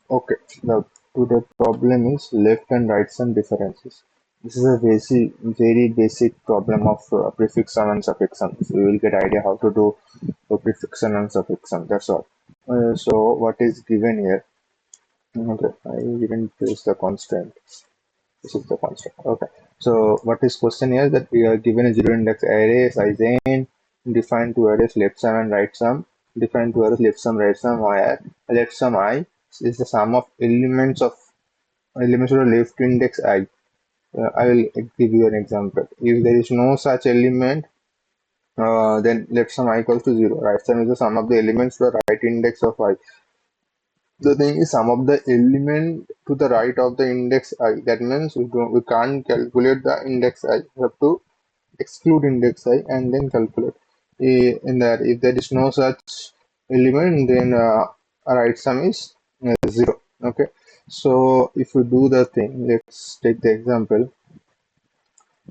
Okay, the today problem is left and right sum differences. This is a very basic problem of prefix sum and suffix sum. So you will get idea how to do prefix sum and suffix sum. That's all. So what is given here? Okay, I didn't place the constant. This is the constant. Okay. So what is question here that we are given a zero index array size n, define two arrays left sum and right sum, define two arrays left sum right sum where left sum I is the sum of elements of the left index I. I will give you an example. If there is no such element, then left sum I equals to 0. Right sum is the sum of the elements to the right index of I. The thing is sum of the element to the right of the index I. That means we can't calculate the index I. We have to exclude index I and then calculate. In that, if there is no such element, then right sum is 0. Okay. So if we do the thing, let's take the example.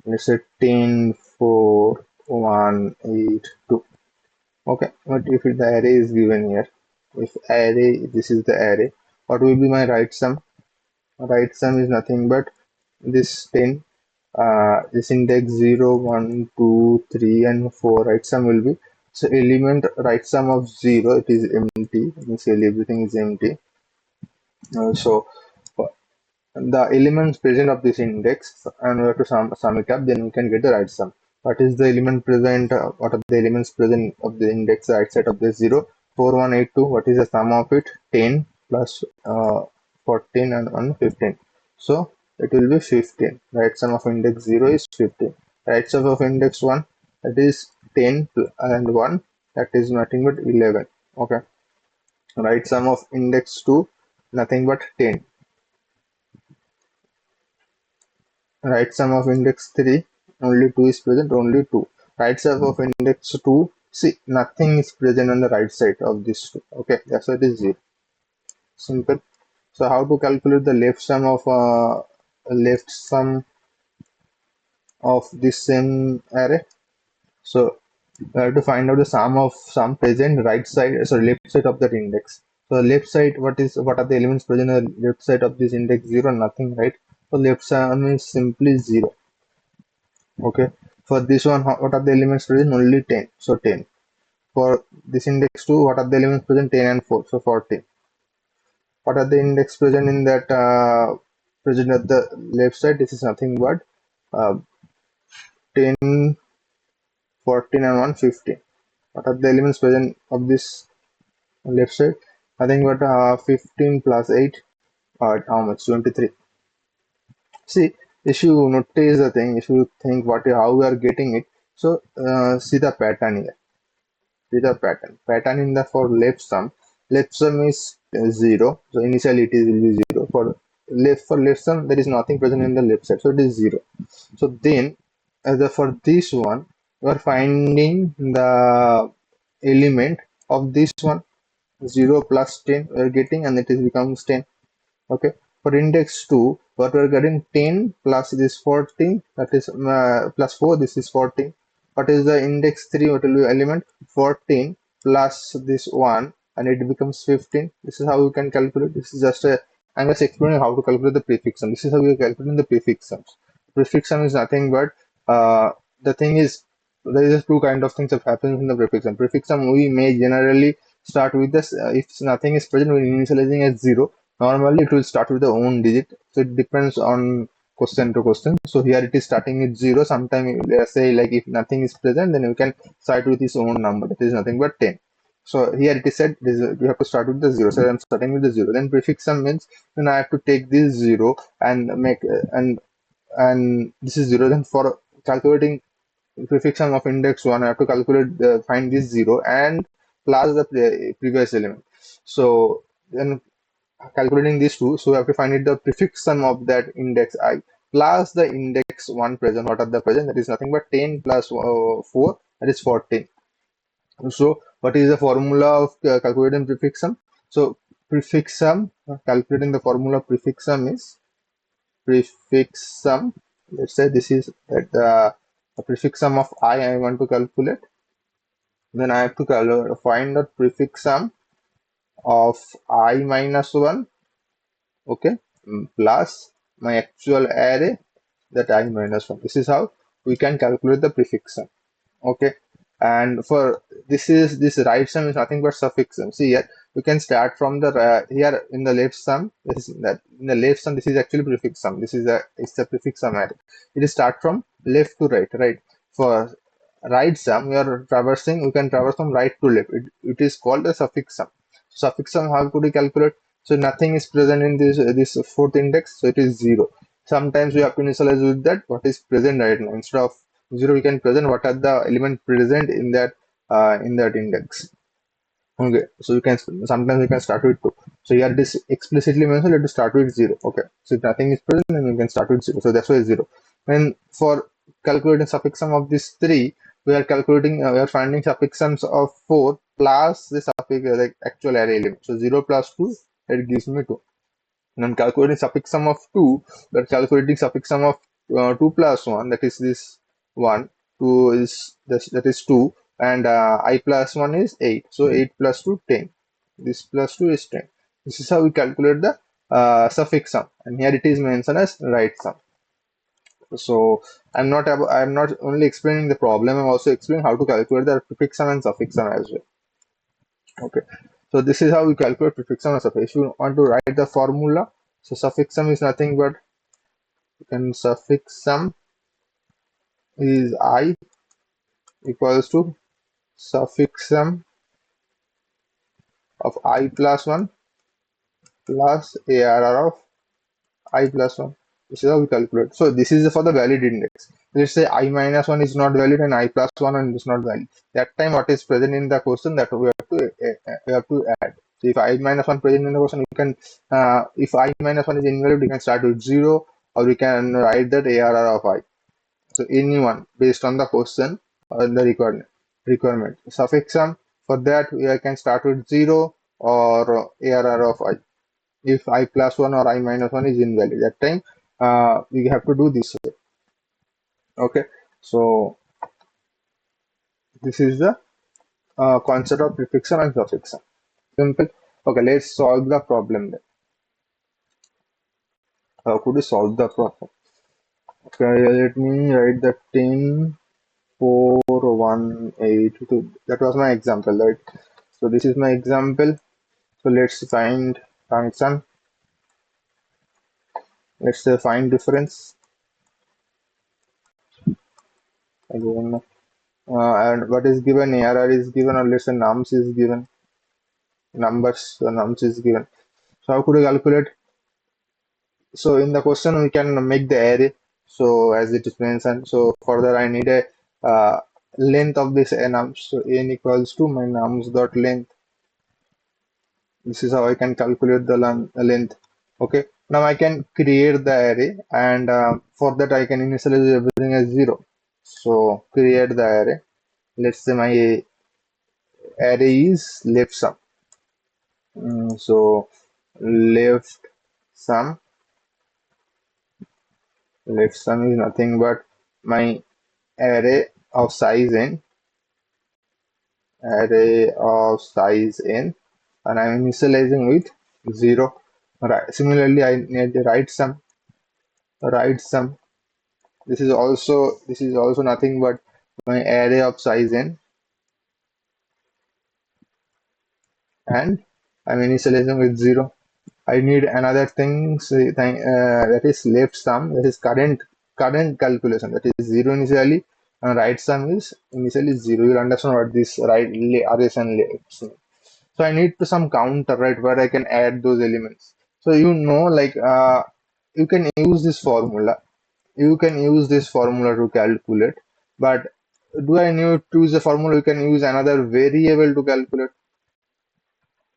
Let's say 10, 4, 1, 8, 2. Okay. But if the array is given here, if array, this is the array, what will be my right sum? Right sum is nothing but this 10, this index 0, 1, 2, 3, and 4. Right sum will be, so element right sum of 0, it is empty, initially everything is empty. So the elements present of this index, and we have to sum it up, then we can get the right sum. What is the element present? What are the elements present of the index right side of the 0? 4, 1, 8, 2. What is the sum of it? 10 plus 14 and 1, 15. So it will be 15. Right sum of index 0 is 15. Right sum of index 1, that is 10 and 1, that is nothing but 11. Okay. Right sum of index 2, nothing but 10. Right sum of index 3, only 2 is present, only 2. Right sum of index 2, see, nothing is present on the right side of this 2. Okay, that's why it is 0. Simple. So how to calculate the left sum of this same array? So we have to find out the sum of sum present right side, sorry, left side of that index. So left side, what are the elements present on the left side of this index? 0, nothing, right? So left sum is simply 0. Okay, for this one, what are the elements present? Only 10, so 10. For this index 2, what are the elements present? 10 and 4, so 14. What are the index present in that present at the left side? This is nothing but 10, 14 and 1, 15. What are the elements present of this left side? Nothing but 15 plus 8, how much? 23. See, if you notice the thing, if you think how we are getting it, so see the pattern here. With a pattern in the for left sum is 0, so initially it will be 0. For left sum there is nothing present in the left side, so it is 0. So then for this one we are finding the element of this one, 0 plus 10 we are getting, and it is becomes 10. Okay, for index 2 what we are getting, 10 plus this 14, that is plus 4, this is 14. What is the index 3? What will be element? 14 plus this 1, and it becomes 15. This is how we can calculate. This is just a, I'm just explaining how to calculate the prefix sum. This is how we are calculating the prefix sums. Prefix sum is nothing but the thing is, there is two kind of things that happens in the prefix sum. Prefix sum we may generally start with this, if nothing is present, when initializing as 0, normally it will start with the own digit, so it depends on question to question. So here it is starting with 0. Sometime let's say like if nothing is present, then we can start with his own number, that is nothing but 10. So here it is said this, you have to start with the 0, so I'm starting with the 0. Then prefix sum means then I have to take this 0 and make and this is 0. Then for calculating prefix sum of index 1, I have to calculate find this 0 and plus the previous element. So then calculating these two, so we have to find it the prefix sum of that index I plus the index 1 present. What are the present? That is nothing but 10 plus 4, that is 14. So what is the formula of calculating prefix sum? So prefix sum, calculating the formula of prefix sum is prefix sum. Let's say this is that the prefix sum of I want to calculate. Then I have to find the prefix sum of I minus 1 okay, plus my actual array, that I minus 1. This is how we can calculate the prefix sum. Okay, and for this right sum is nothing but suffix sum. See here, we can start from the here in the left sum. This is that in the left sum, this is actually prefix sum. This is it's a prefix sum array. It is start from left to right, right? For right sum, we can traverse from right to left. It is called a suffix sum. Suffix sum, how could we calculate? So nothing is present in this fourth index, so it is 0. Sometimes we have to initialize with that what is present right now. Instead of 0, we can present what are the element present in that index. Okay, so you can sometimes you can start with 2. So here it is explicitly mentioned that to start with 0. Okay, so if nothing is present, then you can start with 0. So that's why 0. And for calculating suffix sum of these 3, we are calculating we are finding suffix sums of 4 plus the suffix like actual array element. So 0 plus 2, that gives me 2. And I'm calculating suffix sum of 2, but calculating suffix sum of 2 plus 1, that is this 1, 2 is this, that is 2, and I plus 1 is 8. So 8 plus 2, 10. This plus 2 is 10. This is how we calculate the suffix sum, and here it is mentioned as right sum. So I'm not only explaining the problem, I'm also explaining how to calculate the prefix sum and suffix sum as well. Okay, so this is how we calculate prefix sum and suffix. If you want to write the formula, so suffix sum is nothing but, you can suffix sum is I equals to suffix sum of I plus 1 plus ARR of I plus 1. This is how we calculate. So this is for the valid index. Let's say I minus 1 is not valid and I plus 1 is not valid. That time what is present in the question, that we have to add. So if I minus 1 present in the question, we can if I minus 1 is invalid, we can start with 0, or we can write that ARR of I. So anyone based on the question or the requirement. Suffix sum, for that we can start with 0 or ARR of I. If I plus 1 or I minus 1 is invalid, that time we have to do this way. Okay, so this is the concept of prefix sum and suffix sum. Simple. Okay, let's solve the problem then. How could we solve the problem? Okay, let me write the 10, 4, 1, 8, 2. That was my example, right? So this is my example. So let's find function. Let's say find difference again. And what is given? ARR is given, or let's say nums is given. Numbers, so nums is given. So how could we calculate? So in the question we can make the array. So as it is mentioned. So further I need a length of this nums. So n equals to my nums dot length. This is how I can calculate the length. Okay, now I can create the array, and for that I can initialize everything as 0. So create the array. Let's say my array is left sum. So left sum is nothing but my array of size n, and I'm initializing with 0. Right. Similarly, I need the right sum. This is also nothing but my array of size n, and I'm initializing with 0. I need another thing, that is left sum, that is current calculation, that is 0 initially, and right sum is initially 0. You'll understand what this right arrays and lefts mean. So I need to some counter, right, where I can add those elements. So like you can use this formula. You can use this formula to calculate, but do I need to use a formula? You can use another variable to calculate.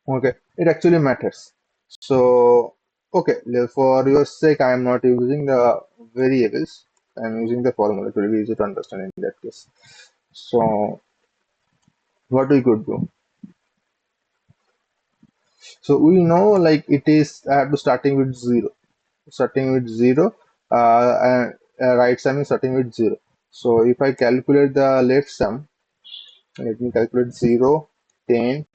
Okay, it actually matters. So okay, for your sake, I am not using the variables. I am using the formula. It will be easy to understand in that case. So what we could do? So we know like it is I have to starting with 0. Starting with 0, and right sum is starting with 0. So if I calculate the left sum, let me calculate 0, 10,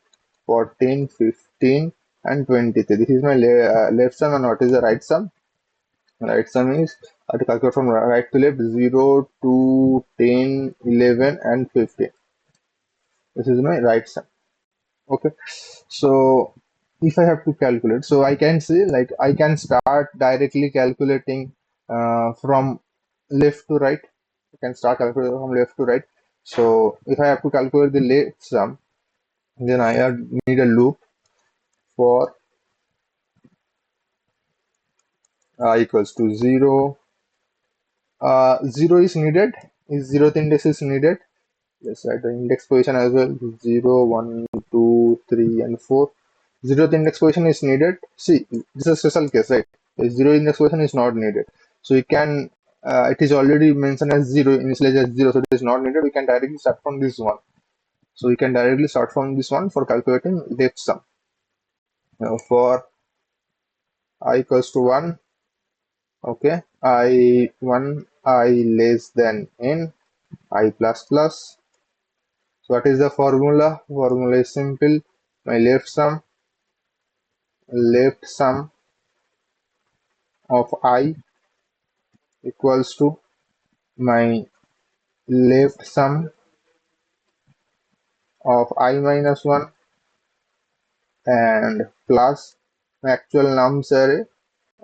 14, 15. and 23. This is my left sum, and what is the right sum? Right sum is, I have to calculate from right to left, 0 to 10, 11 and 15. This is my right sum. Okay, so if I have to calculate, so I can say, like, I can start directly calculating from left to right. I can start calculating from left to right. So if I have to calculate the left sum, then need a loop for equals to 0. 0 is needed, is 0th index is needed. Let's write the index position as well. 0, 1, 2, 3 and 4. 0th index position is needed. See, this is a special case, right? The 0 index position is not needed. So you can, it is already mentioned as 0, initialized as 0, so it is not needed. We can directly start from this one. So we can directly start from this one for calculating left sum. Now for I equals to 1, okay, I less than n, I plus plus. So what is the formula? Formula is simple. My left sum of I equals to my left sum of I minus 1 and plus my actual nums array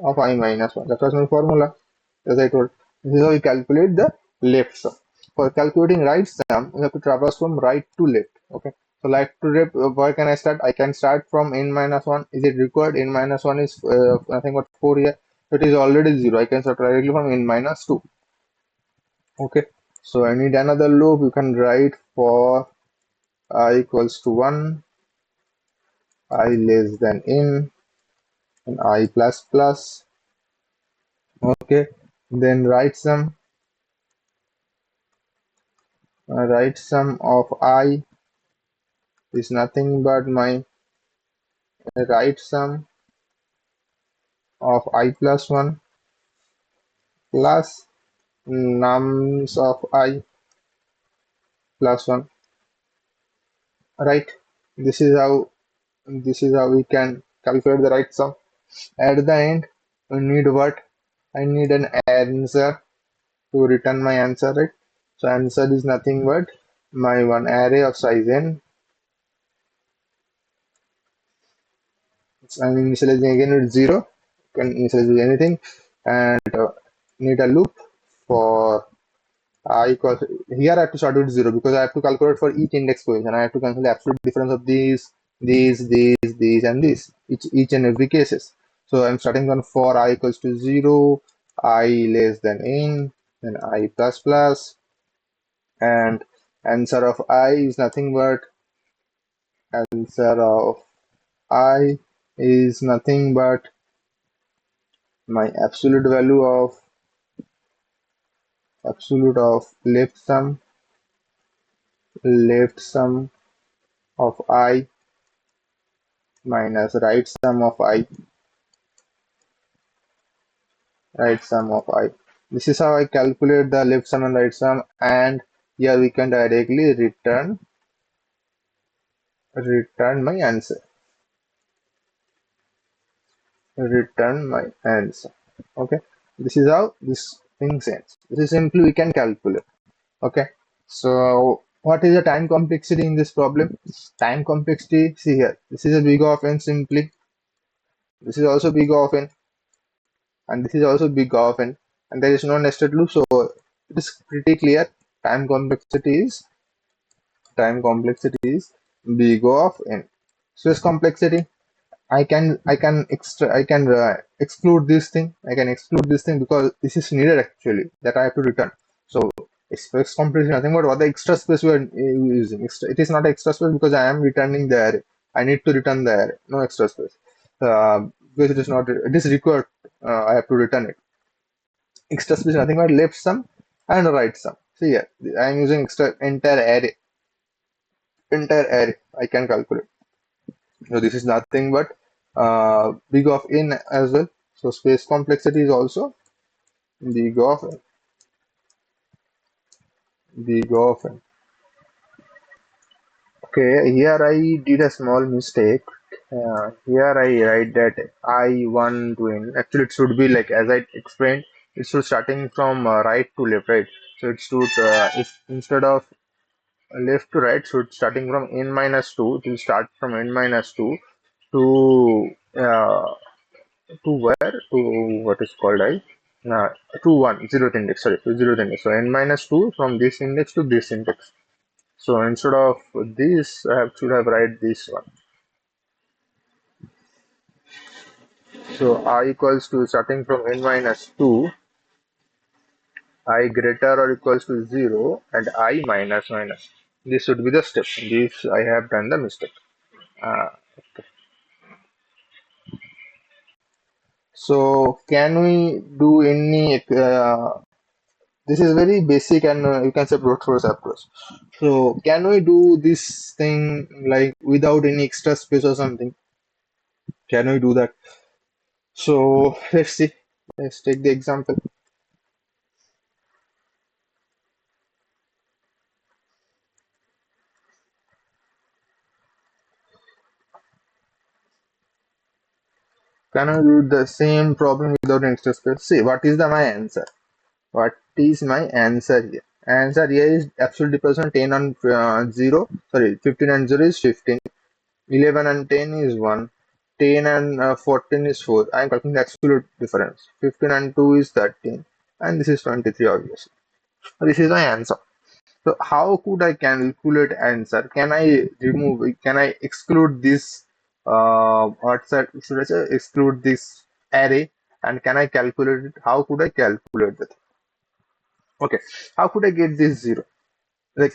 of I minus 1. That was my formula, as I told. This is how we calculate the left sum. For calculating right sum, we have to traverse from right to left. Okay. So right to left, where can I start? I can start from n minus 1. Is it required? N minus 1 is nothing but 4 here. It is already 0. I can start directly from n minus 2. Okay. So I need another loop. You can write for I equals to 1, I less than n, and I plus plus. Okay. Then right sum of I is nothing but my right sum of I plus 1 plus nums of I plus 1. Right. This is how we can calculate the right sum. At the end, we need what? I need an answer to return my answer, right? So answer is nothing but my one array of size n. I'm initializing again with 0. You can initialize with anything, and need a loop for I equals, here I have to start with 0 because I have to calculate for each index position. I have to calculate the absolute difference of these, and these, each and every cases. So I'm starting from for I equals to 0, I less than n, then I plus plus, and answer of I is nothing but answer of I is nothing but my absolute of left sum of I minus right sum of I. This is how I calculate the left sum and right sum, and here we can directly return my answer. Okay, this is how this thing ends. This is simply we can calculate. Okay, so what is the time complexity in this problem? Time complexity, see here, this is a big of n simply, this is also big of n, and this is also big of n, and there is no nested loop, so it is pretty clear. Time complexity is big of n. Space complexity, I can exclude this thing. I can exclude this thing because this is needed actually, that I have to return. So space complexity is nothing but what the extra space we are using. It is not extra space because I am returning the array. I need to return the array, no extra space. Because it is required. I have to return it. Extra space is nothing but left sum and right sum. See here, I am using entire array. I can calculate. So this is nothing but big of n as well. So space complexity is also big of n. Okay, here I did a small mistake. Here I write that I1 to n. Actually, it should be like as I explained. It should starting from right to left, right? So it should if instead of left to right, should starting from n minus two. It will start from n minus two to to where to what is called I to one zeroth index. Sorry, to zeroth index. So n minus two from this index to this index. So instead of this, should have write this one. So I equals to starting from n minus 2, I greater or equals to 0, and I minus minus. This should be the step. This I have done the mistake. Uh, so can we do any? This is very basic and you can say brute force approach. So can we do this thing like without any extra space or something? Can we do that? So let's see. Let's take the example. Can I do the same problem without an extra space? See, what is my answer? What is my answer here? Answer here is absolute difference on 10 and 0. Sorry, 15 and 0 is 15. 11 and 10 is 1. 10 and 14 is 4. I am calculating the absolute difference. 15 and 2 is 13. And this is 23 obviously. This is my answer. So how could I calculate answer? Can I remove? Can I exclude this? What's that? Should I say exclude this array? And can I calculate it? How could I calculate that? Okay, how could I get this zero? Like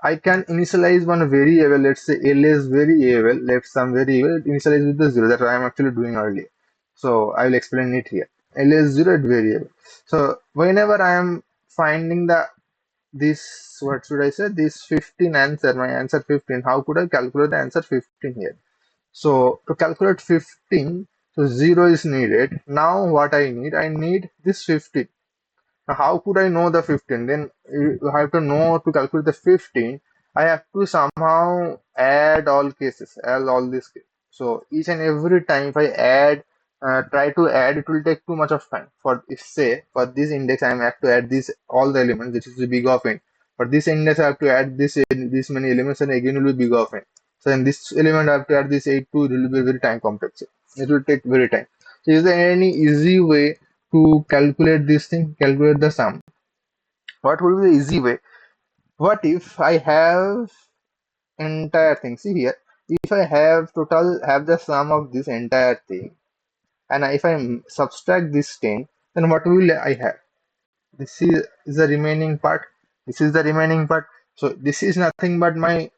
I can initialize one variable. Let's say ls variable, left some variable. Initialize with the zero that I am actually doing earlier. So I will explain it here. ls zero variable. So whenever I am finding the this what should I say this 15 answer my answer 15 how could I calculate the answer 15 here so to calculate 15 so 0 is needed now what I need this 15 now, how could I know the 15? Then you have to know to calculate the 15. I have to somehow add all cases, add all these cases. So each and every time if I add, try to add, it will take too much of time. For if say for this index I have to add this all the elements, which is the big of n. For this index I have to add this many elements, and again it will be big of n. So in this element I have to add this 8 2. It will be very time complex. It will take very time. So is there any easy way to calculate this thing, calculate the sum? What would be the easy way? What if I have entire thing? See here, if I have total have the sum of this entire thing, and if I subtract this 10, then what will I have? This is the remaining part. This is the remaining part. So this is nothing but my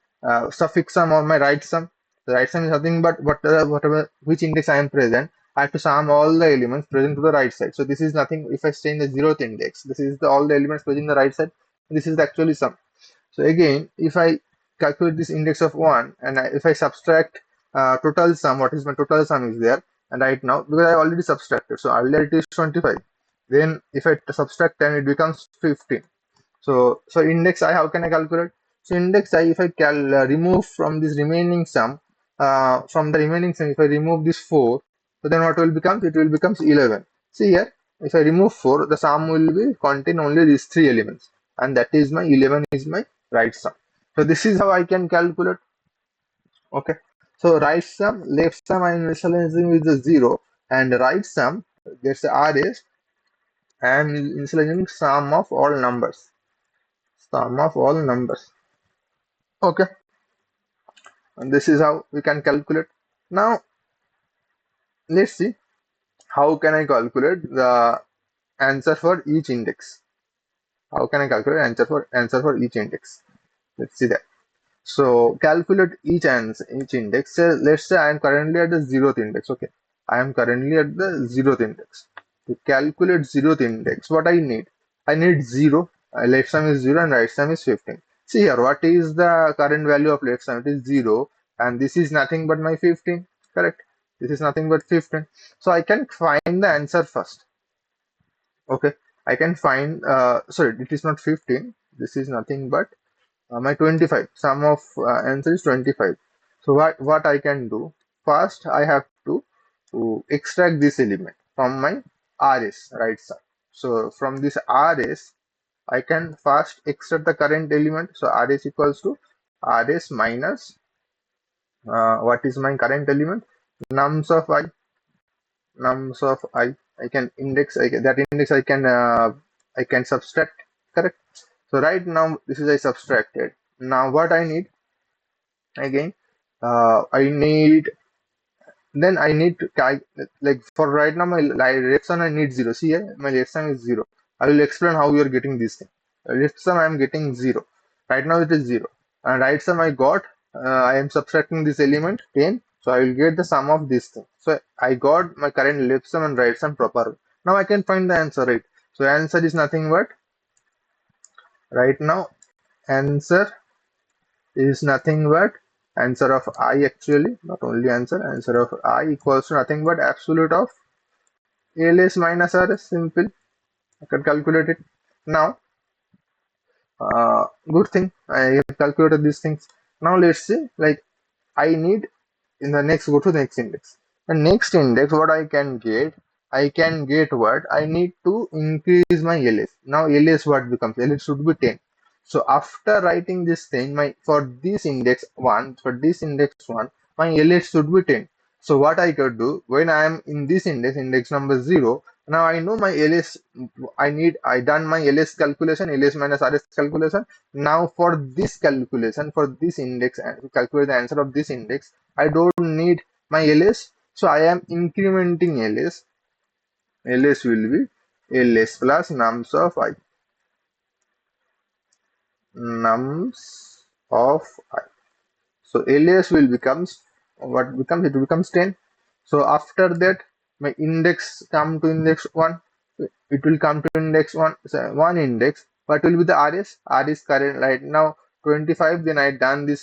suffix sum or my right sum. The right sum is nothing but whatever which index I am present. I have to sum all the elements present to the right side. So this is nothing. If I stay in the zeroth index, this is all the elements present in the right side. This is the actually sum. So again, if I calculate this index of 1 and if I subtract total sum, what is my total sum is there. And right now, because I already subtracted, so earlier it is 25. Then if I subtract 10, it becomes 15. So index I, how can I calculate? So index I, if I remove from this remaining sum, from the remaining sum, if I remove this 4, so then what will become? It will become 11. See here, if I remove 4, the sum will be contain only these 3 elements, and that is my 11 is my right sum. So this is how I can calculate. Okay. So right sum, left sum I am initializing with the 0, and right sum, that's the RS, I am initializing sum of all numbers. Sum of all numbers. Okay. And this is how we can calculate. Now let's see how can I calculate the answer for each index. How can I calculate answer for each index? Let's see that. So calculate each index. So let's say I am currently at the 0th index. Okay, I am currently at the 0th index. To calculate 0th index, what I need? I need 0. Left sum is 0 and right sum is 15. See here, what is the current value of left sum? It is 0, and this is nothing but my 15. Correct. This is nothing but 15. So I can find the answer first. Okay, I can find. Sorry, it is not 15. This is nothing but my 25 sum of answer is 25. So what I can do first I have to extract this element from my rs right side. So from this rs I can first extract the current element. So rs equals to rs minus what is my current element, nums of I. Nums of I can index, that index I can subtract, correct? So right now this is I subtracted. Now what I need again, I need, then I need to like for right now my left sum I need 0. See here, my left sum is 0. I will explain how you are getting this thing. Left sum I am getting 0. Right now it is 0. And right sum I got, I am subtracting this element 10. So I will get the sum of this thing. So I got my current left sum and right sum proper. Now I can find the answer, right? So answer is nothing but, right now answer is nothing but, answer of I actually, not only answer of I equals to nothing but absolute of ls minus rs. Simple, I can calculate it. Now good thing I have calculated these things. Now let's see, like I need, in the next, go to the next index. The next index what I can get what I need to increase my ls. Now ls what becomes, ls should be 10. So after writing this thing, my for this index 1, my ls should be 10. So what I could do, when I am in this index number 0, now I know my ls, I done my ls calculation, ls minus rs calculation. Now for this calculation, for this index, and to calculate the answer of this index, I don't need my ls, so I am incrementing ls. ls will be ls plus nums of I. Nums of I. So ls will becomes, what becomes, it becomes 10. So after that my index come to index 1, it will come to index 1. So one index, what will be the rs? Rs current right now 25. Then I done this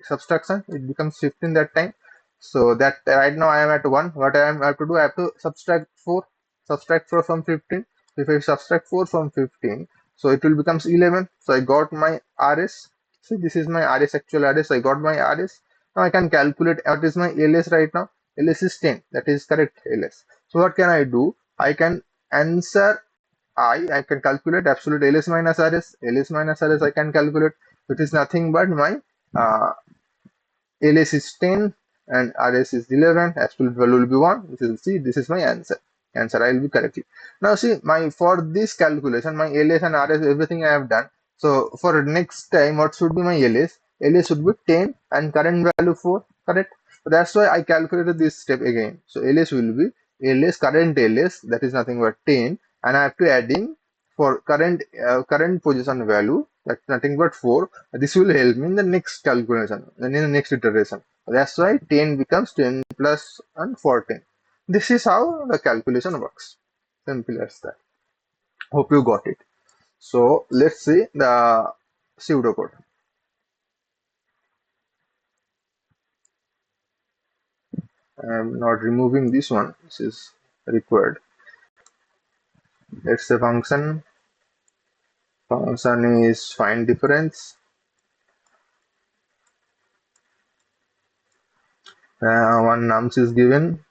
subtraction, it becomes 15 that time. So that right now I am at 1. What I have to do, I have to subtract 4. Subtract 4 from 15. If I subtract 4 from 15, so it will becomes 11. So I got my rs. See, this is my rs, actual rs. I got my rs. Now I can calculate what is my ls right now. Ls is 10. That is correct ls. So what can I do? I can answer I can calculate absolute ls minus rs. Ls minus rs I can calculate, which is nothing but my uh, ls is 10 and rs is 11. Absolute value will be 1. This is, see, this is my answer. I will be correctly. Now see, my for this calculation, my ls and rs, everything I have done. So for next time, what should be my ls? Ls should be 10 and current value 4. Correct. So that's why I calculated this step again. So ls will be ls, current ls, that is nothing but 10, and I have to add in for current position value, that's nothing but 4. This will help me in the next calculation, in the next iteration. That's why 10 becomes 10 plus and 14. This is how the calculation works. Simple as that. Hope you got it. So let's see the pseudocode. I'm not removing this one. This is required. Let's say function. Function is find difference. One nums is given.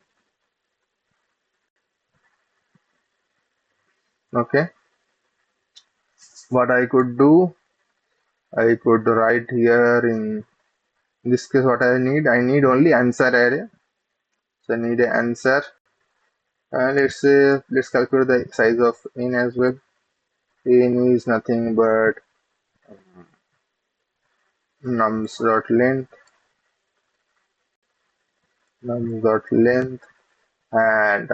Okay. What I could do, I could write here in this case what I need only answer array. So I need an answer. Let's say, let's calculate the size of n as well. N is nothing but nums.length, and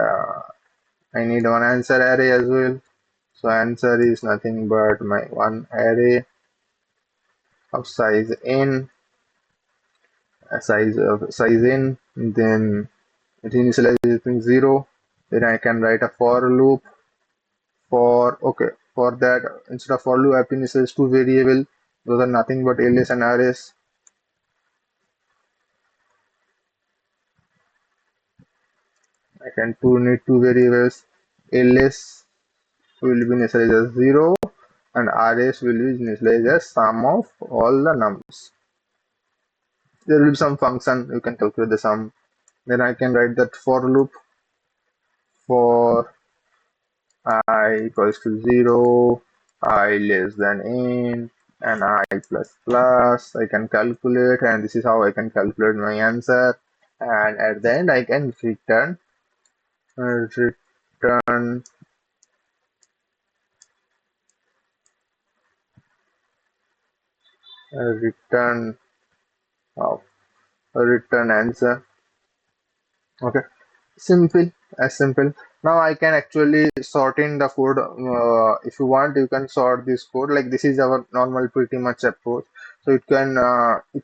I need one answer array as well. So answer is nothing but my one array of size n, size n. Then it initializes 0. Then I can write a for loop. For that, instead of for loop, I have to initialize two variables. Those are nothing but ls and rs. I can need two variables. ls will be initialized as 0 and rs will be initialized as sum of all the nums. there will be some function, you can calculate the sum. Then I can write that for loop for I equals to 0, I less than n, and I plus plus. I can calculate, and this is how I can calculate my answer. And at the end, I can return return of return answer. Okay, simple, as simple. Now I can actually sort in the code. If you want, you can sort this code. Like this is our normal pretty much approach. So you can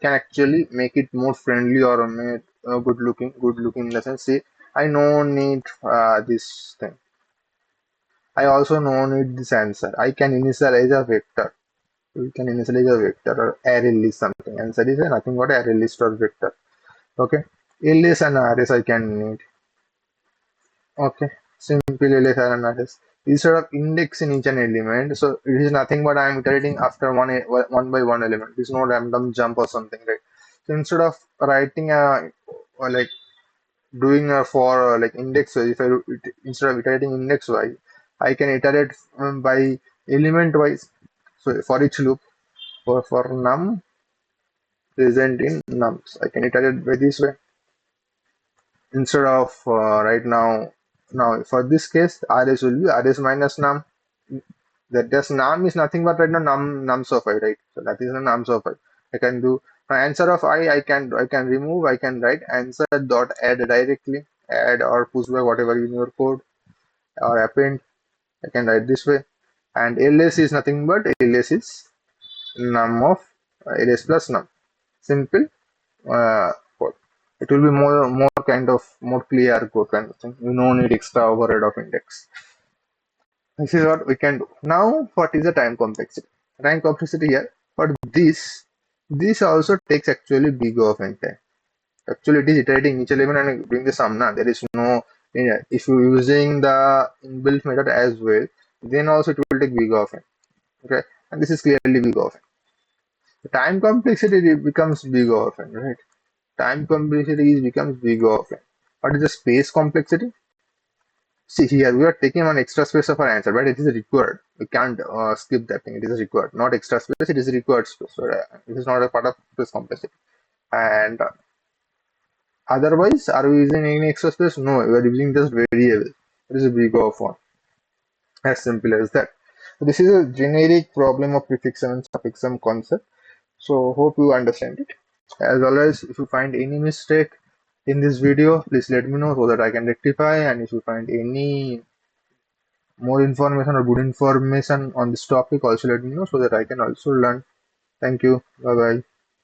actually make it more friendly or make good looking. Good looking in the sense. See, I no need this thing. I also no need this answer. I can initialize a vector. We can initialize a vector or array list something. Answer is nothing but array list or vector. Okay, alias and arrays I can need. Okay, simple LSR analysis. Instead of indexing each an element, so it is nothing but I am iterating after one by one element. It's no random jump or something, right? So instead of writing a or like doing a for like index wise, if instead of iterating index wise, I can iterate by element wise. So for each loop, for num present in nums, I can iterate by this way instead of right now. Now for this case, rs will be rs minus num. That just num is nothing but right now nums of I, right? So that is the nums of I. I can do my answer of I can remove, I can write answer dot add directly, add or push by whatever in your code or append. I can write this way. And ls is nothing but ls is num of ls plus num. Simple code. It will be more kind of more clear code kind of thing. You no need extra overhead of index. This is what we can do. Now, what is the time complexity? Time complexity here, but this also takes actually big of time. Actually, it is iterating each element and doing the sum. Now, there is no if you using the inbuilt method as well, then also it will take big of time. Okay, and this is clearly big of time. The time complexity becomes big of time, right? Time complexity becomes big of time. What is the space complexity? See here, we are taking one extra space of our answer, but it is required. We can't skip that thing. It is required, not extra space. It is required space. So it is not a part of space complexity. And otherwise, are we using any extra space? No, we are using just variable. It is a big of one. As simple as that. So this is a generic problem of prefixum and suffixum concept. So hope you understand it. As always, if you find any mistake in this video, please let me know so that I can rectify. And if you find any more information or good information on this topic, also let me know so that I can also learn. Thank you. Bye bye.